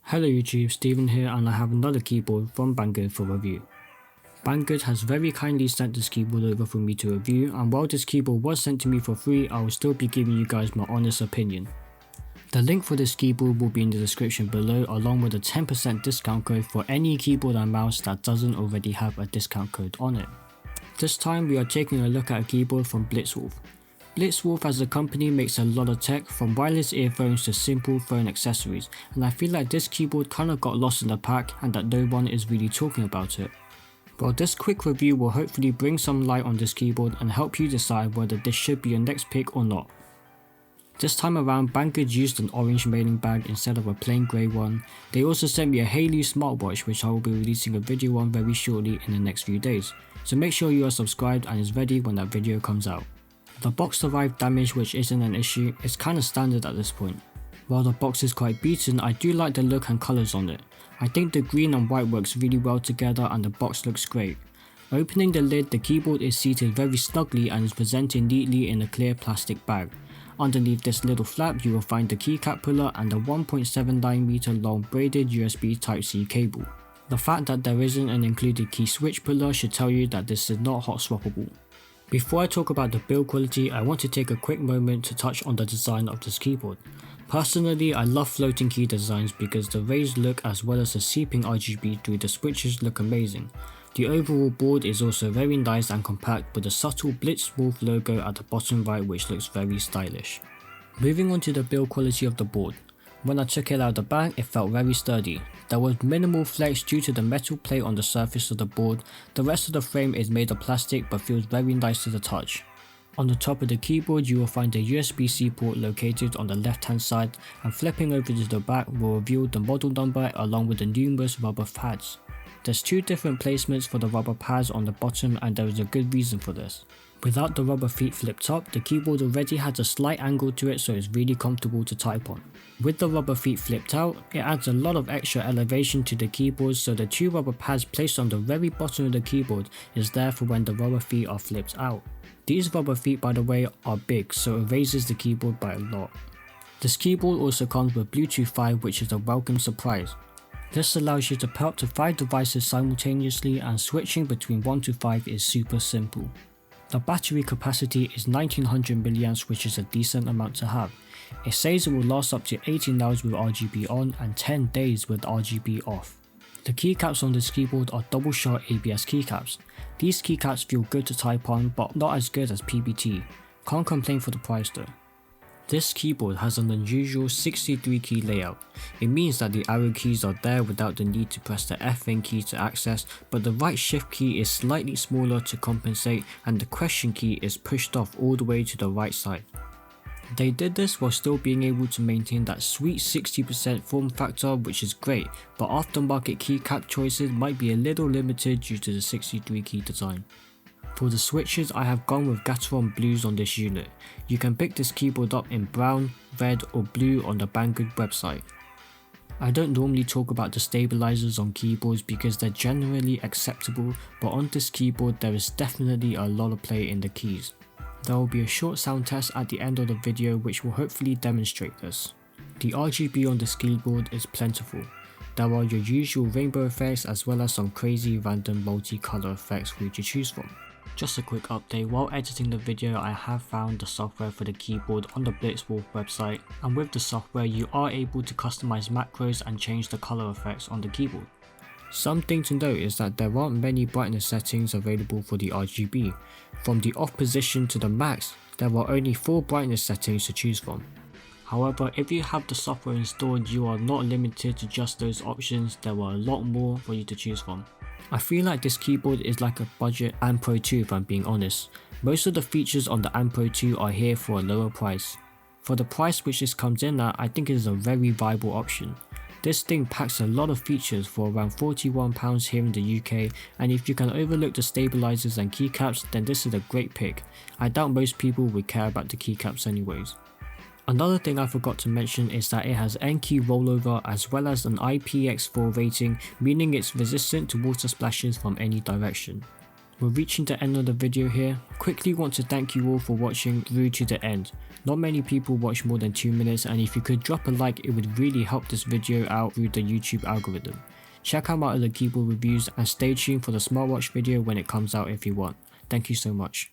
Hello YouTube, Steven here, and I have another keyboard from Banggood for review. Banggood has very kindly sent this keyboard over for me to review, and while this keyboard was sent to me for free, I will still be giving you guys my honest opinion. The link for this keyboard will be in the description below, along with a 10% discount code for any keyboard and mouse that doesn't already have a discount code on it. This time we are taking a look at a keyboard from Blitzwolf. Blitzwolf as a company makes a lot of tech, from wireless earphones to simple phone accessories, and I feel like this keyboard kinda got lost in the pack and that no one is really talking about it. Well, this quick review will hopefully bring some light on this keyboard and help you decide whether this should be your next pick or not. This time around, Banggood used an orange mailing bag instead of a plain grey one. They also sent me a Kailh smartwatch, which I will be releasing a video on very shortly in the next few days, so make sure you are subscribed and is ready when that video comes out. The box arrived damaged, which isn't an issue, it's kinda standard at this point. While the box is quite beaten, I do like the look and colours on it. I think the green and white works really well together and the box looks great. Opening the lid, the keyboard is seated very snugly and is presented neatly in a clear plastic bag. Underneath this little flap you will find the keycap puller and the 1.79 meter long braided USB Type-C cable. The fact that there isn't an included key switch puller should tell you that this is not hot swappable. Before I talk about the build quality, I want to take a quick moment to touch on the design of this keyboard. Personally, I love floating key designs because the raised look as well as the seeping RGB through the switches look amazing. The overall board is also very nice and compact with a subtle Blitzwolf logo at the bottom right, which looks very stylish. Moving on to the build quality of the board. When I took it out of the bag, it felt very sturdy. There was minimal flex due to the metal plate on the surface of the board. The rest of the frame is made of plastic but feels very nice to the touch. On the top of the keyboard you will find a USB-C port located on the left hand side, and flipping over to the back will reveal the model number along with the numerous rubber pads. There's two different placements for the rubber pads on the bottom, and there is a good reason for this. Without the rubber feet flipped up, the keyboard already has a slight angle to it, so it's really comfortable to type on. With the rubber feet flipped out, it adds a lot of extra elevation to the keyboard, so the two rubber pads placed on the very bottom of the keyboard is there for when the rubber feet are flipped out. These rubber feet, by the way, are big, so it raises the keyboard by a lot. This keyboard also comes with Bluetooth 5, which is a welcome surprise. This allows you to pair up to 5 devices simultaneously, and switching between 1 to 5 is super simple. The battery capacity is 1900 mAh, which is a decent amount to have. It says it will last up to 18 hours with RGB on and 10 days with RGB off. The keycaps on this keyboard are double shot ABS keycaps. These keycaps feel good to type on, but not as good as PBT. Can't complain for the price though. This keyboard has an unusual 63 key layout. It means that the arrow keys are there without the need to press the F9 key to access, but the right shift key is slightly smaller to compensate, and the question key is pushed off all the way to the right side. They did this while still being able to maintain that sweet 60% form factor, which is great, but aftermarket keycap choices might be a little limited due to the 63 key design. For the switches, I have gone with Gateron blues on this unit. You can pick this keyboard up in brown, red or blue on the Banggood website. I don't normally talk about the stabilisers on keyboards because they're generally acceptable, but on this keyboard there is definitely a lot of play in the keys. There will be a short sound test at the end of the video which will hopefully demonstrate this. The RGB on this keyboard is plentiful. There are your usual rainbow effects as well as some crazy random multicolour effects for you to choose from. Just a quick update, while editing the video I have found the software for the keyboard on the Blitzwolf website, and with the software you are able to customize macros and change the color effects on the keyboard. Something to note is that there aren't many brightness settings available for the RGB. From the off position to the max, there are only 4 brightness settings to choose from. However, if you have the software installed, you are not limited to just those options, there are a lot more for you to choose from. I feel like this keyboard is like a budget AND Pro 2 if I'm being honest. Most of the features on the AND Pro 2 are here for a lower price. For the price which this comes in at, I think it is a very viable option. This thing packs a lot of features for around £41 here in the UK, and if you can overlook the stabilisers and keycaps, then this is a great pick. I doubt most people would care about the keycaps anyways. Another thing I forgot to mention is that it has N-key rollover as well as an IPX4 rating, meaning it's resistant to water splashes from any direction. We're reaching the end of the video here. Quickly want to thank you all for watching through to the end. Not many people watch more than 2 minutes, and if you could drop a like, it would really help this video out through the YouTube algorithm. Check out my other keyboard reviews and stay tuned for the smartwatch video when it comes out if you want. Thank you so much.